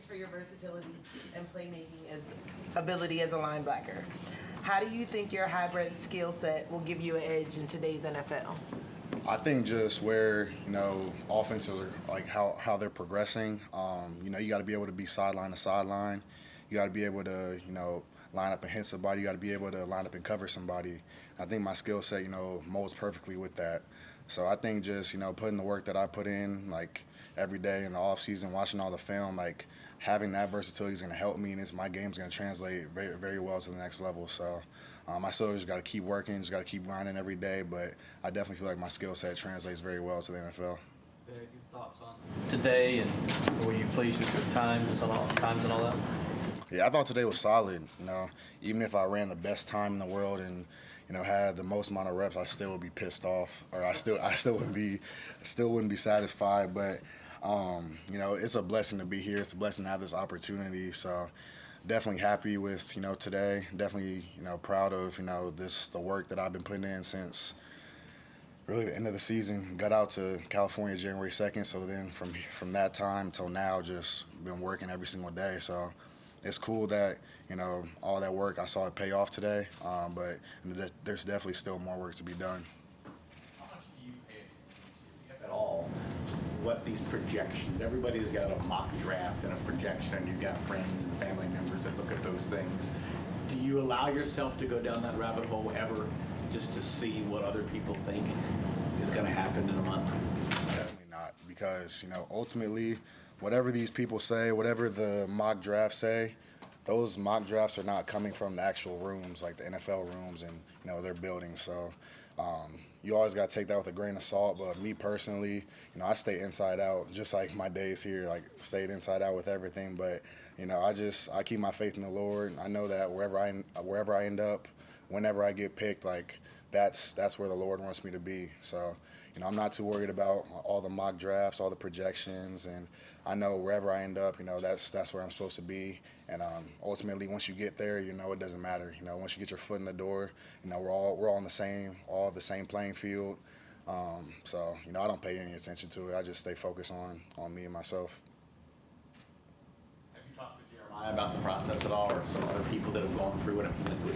for your versatility and playmaking ability as a linebacker. How do you think your hybrid skill set will give you an edge in today's NFL? I think just where offenses are like how they're progressing. You got to be able to be sideline to sideline. You got to be able to line up and hit somebody. You got to be able to line up and cover somebody. I think my skill set molds perfectly with that. So I think just putting the work that I put in like every day in the off season, watching all the film, like having that versatility is going to help me, and my game's going to translate very very well to the next level. So. I still just got to keep working, just got to keep grinding every day, but I definitely feel like my skill set translates very well to the NFL. Barrett, your thoughts on today, and were you pleased with your times and all that? Yeah, I thought today was solid. Even if I ran the best time in the world and had the most amount of reps, I still would be pissed off, or I still wouldn't be satisfied. But it's a blessing to be here. It's a blessing to have this opportunity. So. Definitely happy with today. Definitely proud of the work that I've been putting in since really the end of the season. Got out to California January 2nd, so then from that time till now, just been working every single day. So it's cool that all that work I saw it pay off today. But there's definitely still more work to be done. How much do you pay attention to, if at all, what these projections? Everybody's got a mock draft and a projection, and you've got friends and family members that look at those things. Do you allow yourself to go down that rabbit hole ever, just to see what other people think is going to happen in a month? Definitely not, because ultimately, whatever these people say, whatever the mock drafts say, those mock drafts are not coming from the actual rooms, like the NFL rooms and their buildings. So you always got to take that with a grain of salt. But me personally, I stay inside out, just like my days here, like stayed inside out with everything. But I keep my faith in the Lord. I know that wherever I end up, whenever I get picked, like that's where the Lord wants me to be. So I'm not too worried about all the mock drafts, all the projections, and I know wherever I end up, that's where I'm supposed to be. And ultimately, once you get there, it doesn't matter. Once you get your foot in the door, we're all on the same playing field. So I don't pay any attention to it. I just stay focused on me and myself. Have you talked to Jeremiah about the process at all, or some other people that have gone through it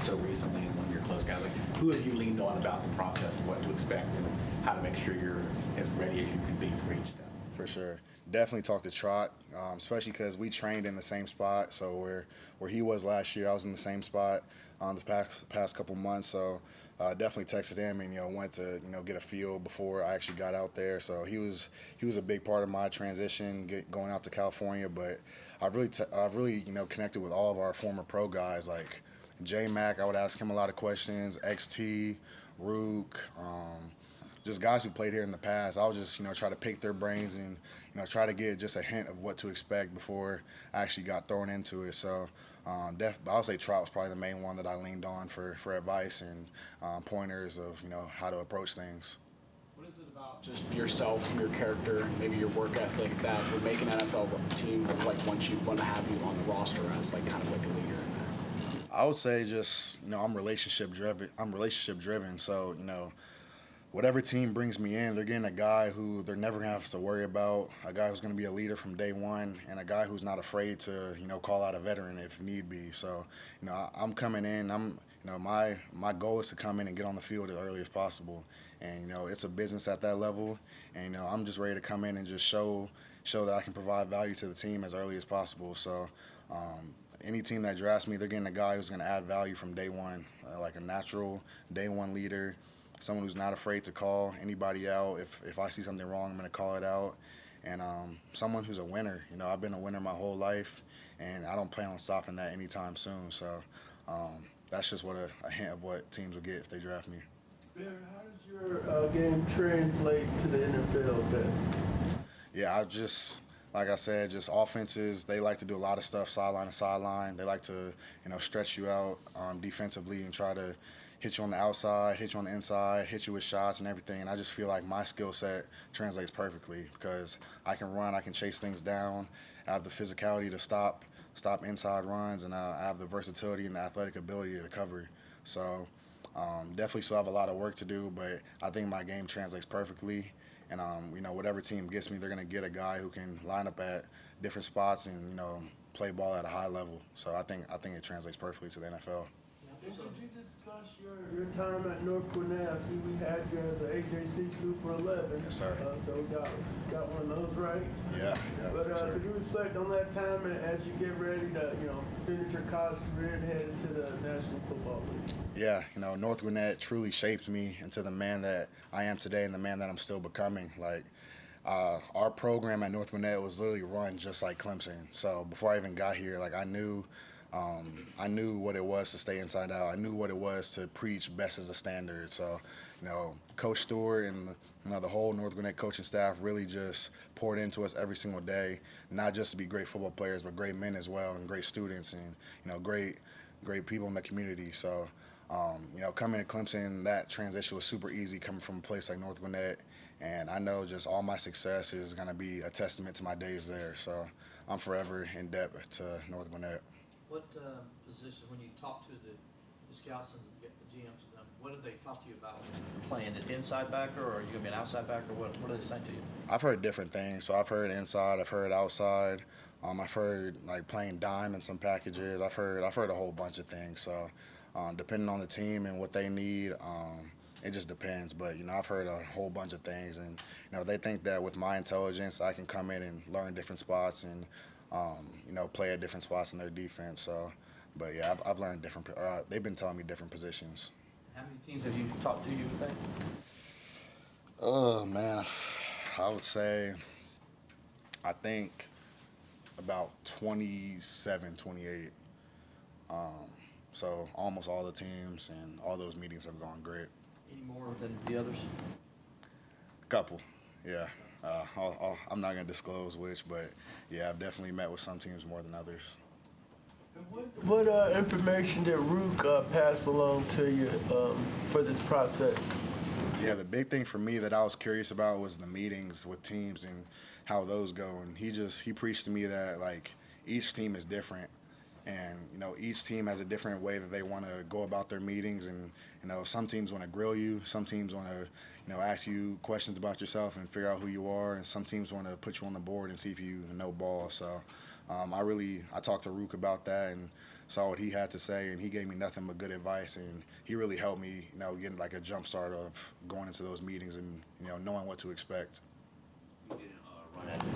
so recently, and one of your close guys? Like, who have you leaned on about the process and what to expect and how to make sure you're as ready as you can be for each step? For sure. Definitely talk to Trot, especially because we trained in the same spot. So where he was last year, I was in the same spot the past couple months. So definitely texted him and went to get a feel before I actually got out there. So he was a big part of my transition going out to California. But I've really connected with all of our former pro guys like J Mac. I would ask him a lot of questions. XT, Rook. Just guys who played here in the past. I would just try to pick their brains and try to get just a hint of what to expect before I actually got thrown into it. So I would say Trout was probably the main one that I leaned on for advice and pointers of how to approach things. What is it about just yourself, your character, and maybe your work ethic that would make an NFL team look like once you want to have you on the roster as like kind of like a leader in that? I would say just I'm relationship driven. So whatever team brings me in, they're getting a guy who they're never going to have to worry about, a guy who's going to be a leader from day one, and a guy who's not afraid to, call out a veteran if need be. So, I'm coming in, my goal is to come in and get on the field as early as possible. And, it's a business at that level, and, I'm just ready to come in and just show that I can provide value to the team as early as possible. So, any team that drafts me, they're getting a guy who's going to add value from day one, like a natural day one leader. Someone who's not afraid to call anybody out. If I see something wrong, I'm going to call it out. And someone who's a winner. I've been a winner my whole life, and I don't plan on stopping that anytime soon. So that's just what a hint of what teams will get if they draft me. Barrett, how does your game translate to the NFL best? Yeah, like I said, just offenses, they like to do a lot of stuff sideline to sideline. They like to, stretch you out defensively and try to hit you on the outside, hit you on the inside, hit you with shots and everything. And I just feel like my skill set translates perfectly because I can run, I can chase things down, I have the physicality to stop inside runs, and I have the versatility and the athletic ability to cover. So definitely still have a lot of work to do, but I think my game translates perfectly. And whatever team gets me, they're going to get a guy who can line up at different spots and play ball at a high level. So I think it translates perfectly to the NFL. Could you discuss your time at North Gwinnett? I see we had you as an AJC Super 11. Yes, sir. So we got one of those right. Yeah. But for sure. could you reflect on that time as you get ready to, finish your college career and head into the National Football League? Yeah, North Gwinnett truly shaped me into the man that I am today and the man that I'm still becoming. Like, our program at North Gwinnett was literally run just like Clemson. So before I even got here, like I knew what it was to stay inside out. I knew what it was to preach best as a standard. So, Coach Stewart and the whole North Gwinnett coaching staff really just poured into us every single day, not just to be great football players, but great men as well and great students and great people in the community. So, coming to Clemson, that transition was super easy coming from a place like North Gwinnett. And I know just all my success is going to be a testament to my days there. So I'm forever in debt to North Gwinnett. What position, when you talk to the scouts and the GMs, what did they talk to you about? Playing an inside backer, or are you going to be an outside backer? What do they say to you? I've heard different things. So I've heard inside, I've heard outside. I've heard like playing dime in some packages. I've heard a whole bunch of things. So depending on the team and what they need, it just depends. But I've heard a whole bunch of things, and they think that with my intelligence, I can come in and learn different spots and play at different spots in their defense. So, but yeah, I've learned different. They've been telling me different positions. How many teams have you talked to, you would think? Oh man, I would say I think about 27, 28. So almost all the teams and all those meetings have gone great. Any more than the others? Couple, yeah. I'm not gonna disclose which, but yeah, I've definitely met with some teams more than others. What information did Rook pass along to you for this process? Yeah, the big thing for me that I was curious about was the meetings with teams and how those go. And he preached to me that like each team is different, and each team has a different way that they want to go about their meetings. And some teams want to grill you, some teams want to ask you questions about yourself and figure out who you are, and some teams want to put you on the board and see if you know ball. So I talked to Rook about that and saw what he had to say, and he gave me nothing but good advice, and he really helped me, getting like a jump start of going into those meetings and knowing what to expect. You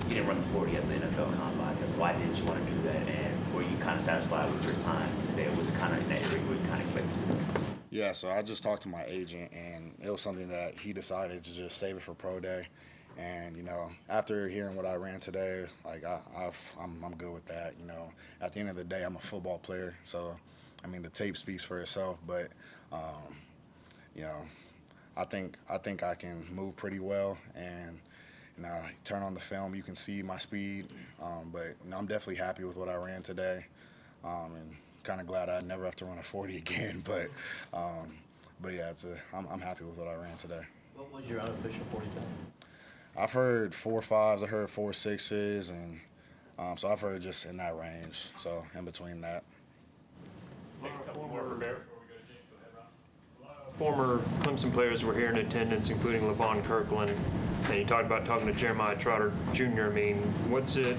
didn't run the 40 at the NFL Combine. Why didn't you want to do that? And were you kind of satisfied with your time today? Or was it kind of in that area where you kind of expected to? Yeah, so I just talked to my agent, and it was something that he decided to just save it for pro day. And after hearing what I ran today, like I'm good with that. At the end of the day, I'm a football player, so I mean the tape speaks for itself. But I think I can move pretty well, and turn on the film, you can see my speed. But I'm definitely happy with what I ran today, and kind of glad I never have to run a 40 again. But yeah, I'm happy with what I ran today. What was your unofficial 40 time? I've heard 4.5s, I heard 4.6s, and so I've heard just in that range. So in between that. Former Clemson players were here in attendance, including LaVon Kirkland, and you talked about talking to Jeremiah Trotter Jr. I mean, what's it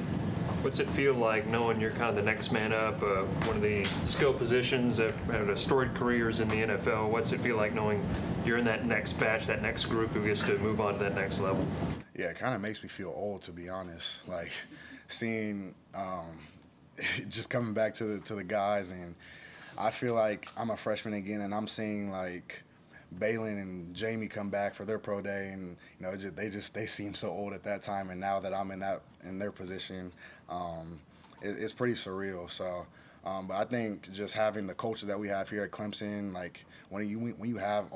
feel like knowing you're kind of the next man up, one of the skill positions that had storied careers in the NFL? What's it feel like knowing you're in that next batch, that next group who gets to move on to that next level? Yeah, it kind of makes me feel old, to be honest. Like seeing, just coming back to the guys, and I feel like I'm a freshman again, and I'm seeing like Balin and Jamie come back for their pro day, and they seem so old at that time, and now that I'm in their position, it's pretty surreal. So, but I think just having the culture that we have here at Clemson, like when you have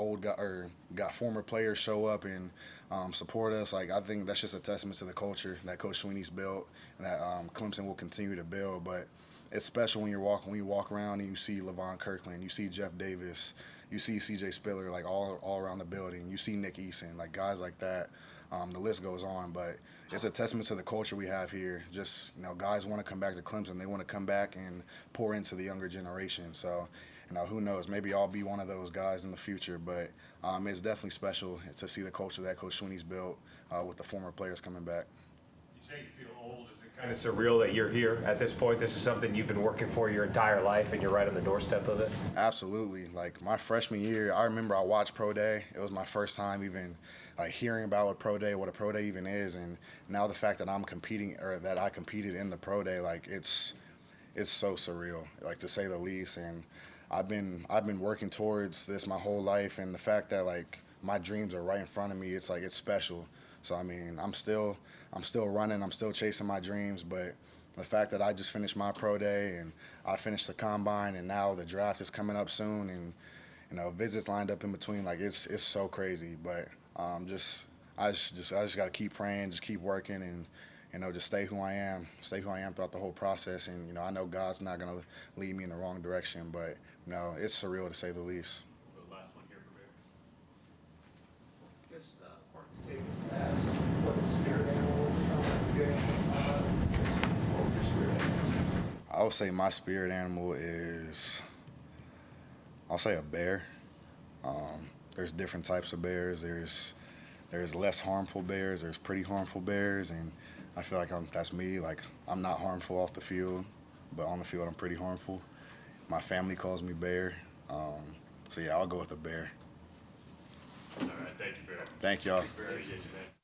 got former players show up and support us, like I think that's just a testament to the culture that Coach Sweeney's built and that Clemson will continue to build. But it's special when you walk around and you see LaVon Kirkland, you see Jeff Davis, you see C.J. Spiller, like all around the building. You see Nick Eason, like guys like that. The list goes on, but it's a testament to the culture we have here. Just guys want to come back to Clemson. They want to come back and pour into the younger generation. So, who knows? Maybe I'll be one of those guys in the future. But it's definitely special to see the culture that Coach Sweeney's built with the former players coming back. You say you feel old. Is it Kind of surreal that you're here at this point. This is something you've been working for your entire life, and you're right on the doorstep of it. Absolutely. Like my freshman year, I remember I watched Pro Day. It was my first time even like hearing about what a Pro Day even is, and now the fact that I'm competing or that I competed in the Pro Day, like it's so surreal, like to say the least. And I've been working towards this my whole life, and the fact that like my dreams are right in front of me, it's like it's special. So I mean, I'm still running, I'm still chasing my dreams, but the fact that I just finished my Pro Day and I finished the combine, and now the draft is coming up soon, and you know visits lined up in between, like it's so crazy. But I just got to keep praying, just keep working, and you know just stay who I am throughout the whole process. And you know I know God's not gonna lead me in the wrong direction, but you know it's surreal to say the least. The last one here for Barrett. I guess Marcus Davis asked what the spirit animal was from the game. What was your spirit animal? I would say my spirit animal is, I'll say a bear. There's different types of bears. There's less harmful bears. There's pretty harmful bears, and I feel like that's me. Like I'm not harmful off the field, but on the field I'm pretty harmful. My family calls me Bear. So yeah, I'll go with a bear. All right, thank you, Barrett. Thank y'all. Appreciate you, man.